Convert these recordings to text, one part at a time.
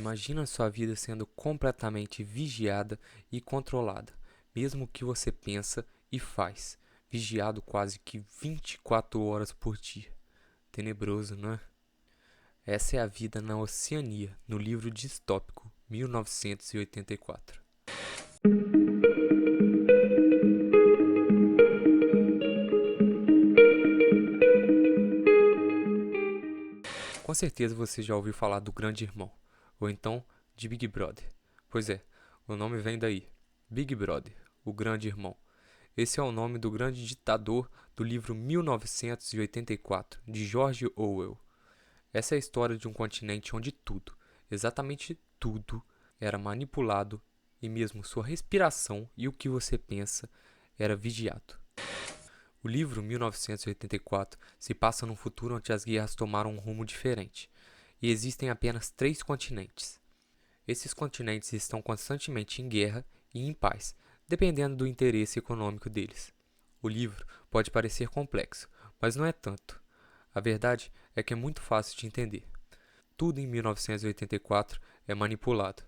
Imagina sua vida sendo completamente vigiada e controlada, mesmo o que você pensa e faz, vigiado quase que 24 horas por dia. Tenebroso, não é? Essa é a vida na Oceania, no livro distópico 1984. Com certeza você já ouviu falar do Grande Irmão, ou então de Big Brother. Pois é, o nome vem daí. Big Brother, o Grande Irmão. Esse é o nome do grande ditador do livro 1984, de George Orwell. Essa é a história de um continente onde tudo, exatamente tudo, era manipulado e mesmo sua respiração e o que você pensa era vigiado. O livro 1984 se passa num futuro onde as guerras tomaram um rumo diferente e existem apenas 3 continentes. Esses continentes estão constantemente em guerra e em paz, dependendo do interesse econômico deles. O livro pode parecer complexo, mas não é tanto. A verdade é que é muito fácil de entender. Tudo em 1984 é manipulado,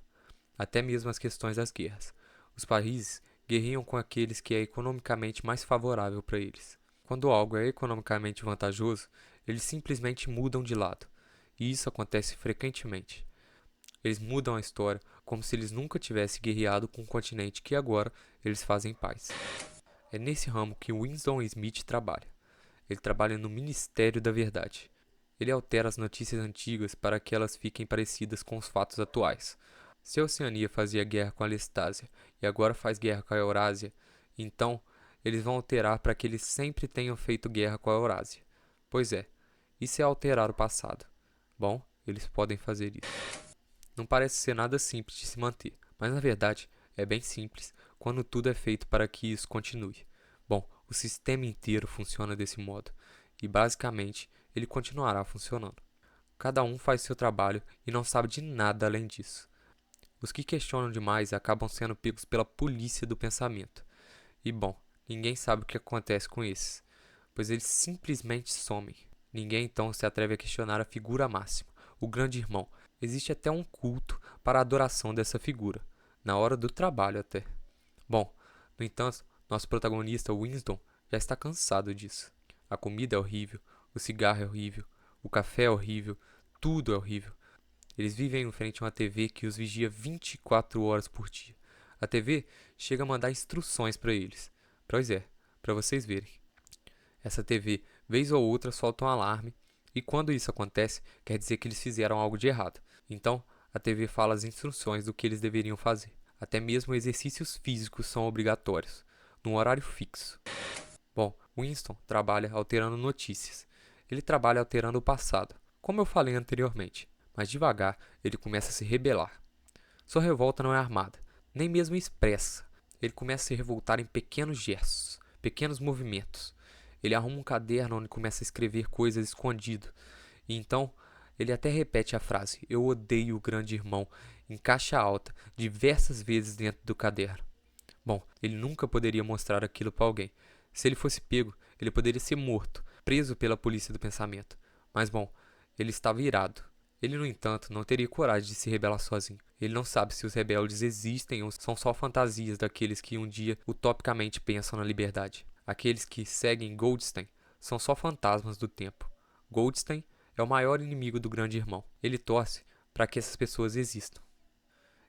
até mesmo as questões das guerras. Os países guerreiam com aqueles que é economicamente mais favorável para eles. Quando algo é economicamente vantajoso, eles simplesmente mudam de lado, e isso acontece frequentemente. Eles mudam a história como se eles nunca tivessem guerreado com um continente que agora eles fazem paz. É nesse ramo que Winston Smith trabalha. Ele trabalha no Ministério da Verdade. Ele altera as notícias antigas para que elas fiquem parecidas com os fatos atuais. Se a Oceania fazia guerra com a Lestásia e agora faz guerra com a Eurásia, então eles vão alterar para que eles sempre tenham feito guerra com a Eurásia. Pois é, isso é alterar o passado. Bom, eles podem fazer isso. Não parece ser nada simples de se manter, mas na verdade é bem simples quando tudo é feito para que isso continue. Bom, o sistema inteiro funciona desse modo e basicamente ele continuará funcionando. Cada um faz seu trabalho e não sabe de nada além disso. Os que questionam demais acabam sendo pegos pela polícia do pensamento. E bom, ninguém sabe o que acontece com esses, pois eles simplesmente somem. Ninguém então se atreve a questionar a figura máxima, o Grande Irmão. Existe até um culto para a adoração dessa figura, na hora do trabalho até. Bom, no entanto, nosso protagonista Winston já está cansado disso. A comida é horrível, o cigarro é horrível, o café é horrível, tudo é horrível. Eles vivem em frente a uma TV que os vigia 24 horas por dia. A TV chega a mandar instruções para eles. Pois é, para vocês verem. Essa TV, vez ou outra, solta um alarme e quando isso acontece, quer dizer que eles fizeram algo de errado. Então, a TV fala as instruções do que eles deveriam fazer. Até mesmo exercícios físicos são obrigatórios, num horário fixo. Bom, Winston trabalha alterando notícias. Ele trabalha alterando o passado, como eu falei anteriormente, mas devagar ele começa a se rebelar. Sua revolta não é armada, nem mesmo expressa. Ele começa a se revoltar em pequenos gestos, pequenos movimentos. Ele arruma um caderno onde começa a escrever coisas escondido. E então, ele até repete a frase, eu odeio o Grande Irmão, em caixa alta, diversas vezes dentro do caderno. Bom, ele nunca poderia mostrar aquilo para alguém. Se ele fosse pego, ele poderia ser morto, preso pela polícia do pensamento. Mas bom, ele estava irado. Ele, no entanto, não teria coragem de se rebelar sozinho. Ele não sabe se os rebeldes existem ou são só fantasias daqueles que um dia utopicamente pensam na liberdade. Aqueles que seguem Goldstein são só fantasmas do tempo. Goldstein é o maior inimigo do Grande Irmão. Ele torce para que essas pessoas existam.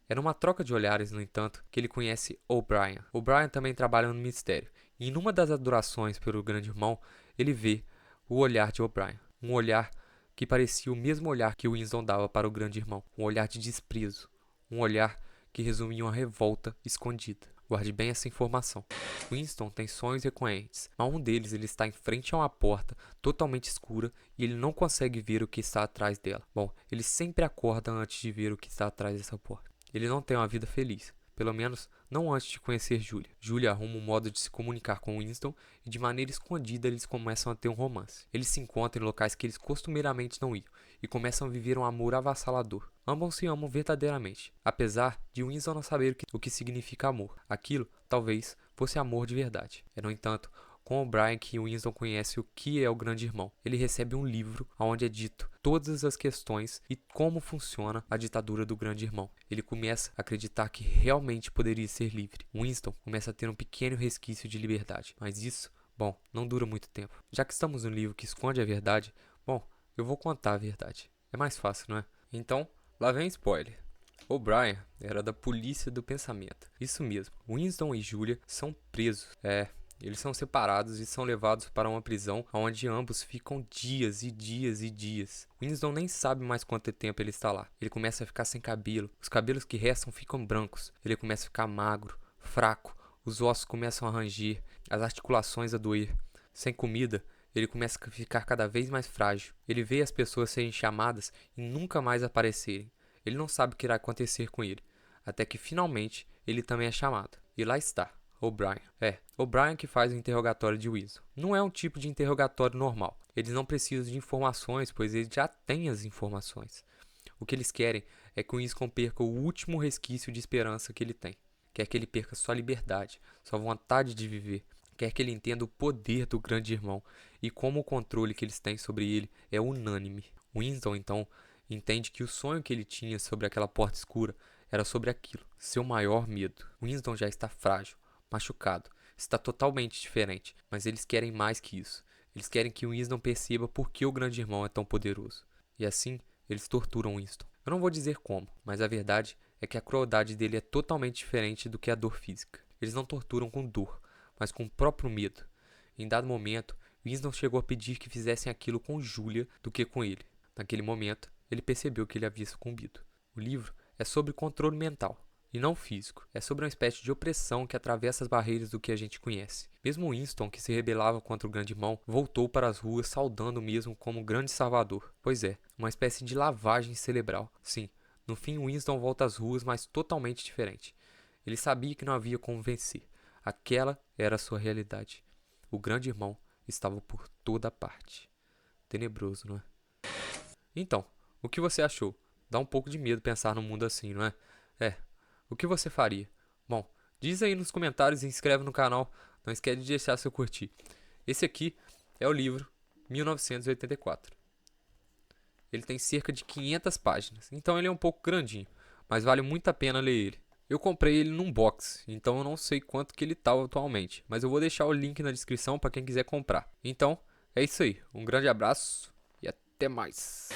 É numa troca de olhares, no entanto, que ele conhece O'Brien. O'Brien também trabalha no mistério. E em uma das adorações pelo Grande Irmão, ele vê o olhar de O'Brien. Um olhar que parecia o mesmo olhar que Winston dava para o Grande Irmão. Um olhar de desprezo. Um olhar que resumia uma revolta escondida. Guarde bem essa informação. Winston tem sonhos recorrentes, mas um deles ele está em frente a uma porta totalmente escura e ele não consegue ver o que está atrás dela. Bom, ele sempre acorda antes de ver o que está atrás dessa porta. Ele não tem uma vida feliz, pelo menos não antes de conhecer Julia. Julia arruma um modo de se comunicar com Winston e de maneira escondida eles começam a ter um romance. Eles se encontram em locais que eles costumeiramente não iam e começam a viver um amor avassalador. Ambos se amam verdadeiramente, apesar de Winston não saber o que significa amor. Aquilo, talvez, fosse amor de verdade. No entanto, com O'Brien que Winston conhece o que é o Grande Irmão. Ele recebe um livro onde é dito todas as questões e como funciona a ditadura do Grande Irmão. Ele começa a acreditar que realmente poderia ser livre. Winston começa a ter um pequeno resquício de liberdade, mas isso, bom, não dura muito tempo. Já que estamos no livro que esconde a verdade, bom, eu vou contar a verdade. É mais fácil, não é? Então, lá vem spoiler. O'Brien era da polícia do pensamento. Isso mesmo. Winston e Julia são presos. Eles são separados e são levados para uma prisão onde ambos ficam dias e dias e dias. Winston nem sabe mais quanto tempo ele está lá. Ele começa a ficar sem cabelo. Os cabelos que restam ficam brancos. Ele começa a ficar magro, fraco. Os ossos começam a ranger, as articulações a doer. Sem comida, ele começa a ficar cada vez mais frágil. Ele vê as pessoas serem chamadas e nunca mais aparecerem. Ele não sabe o que irá acontecer com ele, até que finalmente ele também é chamado. E lá está, O'Brien. O'Brien que faz o interrogatório de Winston. Não é um tipo de interrogatório normal. Eles não precisam de informações, pois eles já têm as informações. O que eles querem é que o Winston perca o último resquício de esperança que ele tem. Quer que ele perca sua liberdade, sua vontade de viver. Quer que ele entenda o poder do Grande Irmão e como o controle que eles têm sobre ele é unânime. Winston, então, entende que o sonho que ele tinha sobre aquela porta escura era sobre aquilo, seu maior medo. Winston já está frágil, machucado, está totalmente diferente, mas eles querem mais que isso. Eles querem que Winston perceba por que o Grande Irmão é tão poderoso. E assim, eles torturam Winston. Eu não vou dizer como, mas a verdade é que a crueldade dele é totalmente diferente do que a dor física. Eles não torturam com dor, mas com o próprio medo. Em dado momento, Winston chegou a pedir que fizessem aquilo com Julia do que com ele. Naquele momento, ele percebeu que ele havia sucumbido. O livro é sobre controle mental, e não físico. É sobre uma espécie de opressão que atravessa as barreiras do que a gente conhece. Mesmo Winston, que se rebelava contra o Grande Irmão, voltou para as ruas saudando mesmo como um grande salvador. Pois é, uma espécie de lavagem cerebral. Sim, no fim Winston volta às ruas, mas totalmente diferente. Ele sabia que não havia como vencer. Aquela era a sua realidade. O Grande Irmão estava por toda parte. Tenebroso, não é? Então, o que você achou? Dá um pouco de medo pensar num mundo assim, não é? O que você faria? Bom, diz aí nos comentários e inscreve no canal. Não esquece de deixar seu curtir. Esse aqui é o livro 1984. Ele tem cerca de 500 páginas, então ele é um pouco grandinho, mas vale muito a pena ler ele. Eu comprei ele num box, então eu não sei quanto que ele tá atualmente, mas eu vou deixar o link na descrição para quem quiser comprar. Então, é isso aí. Um grande abraço e até mais.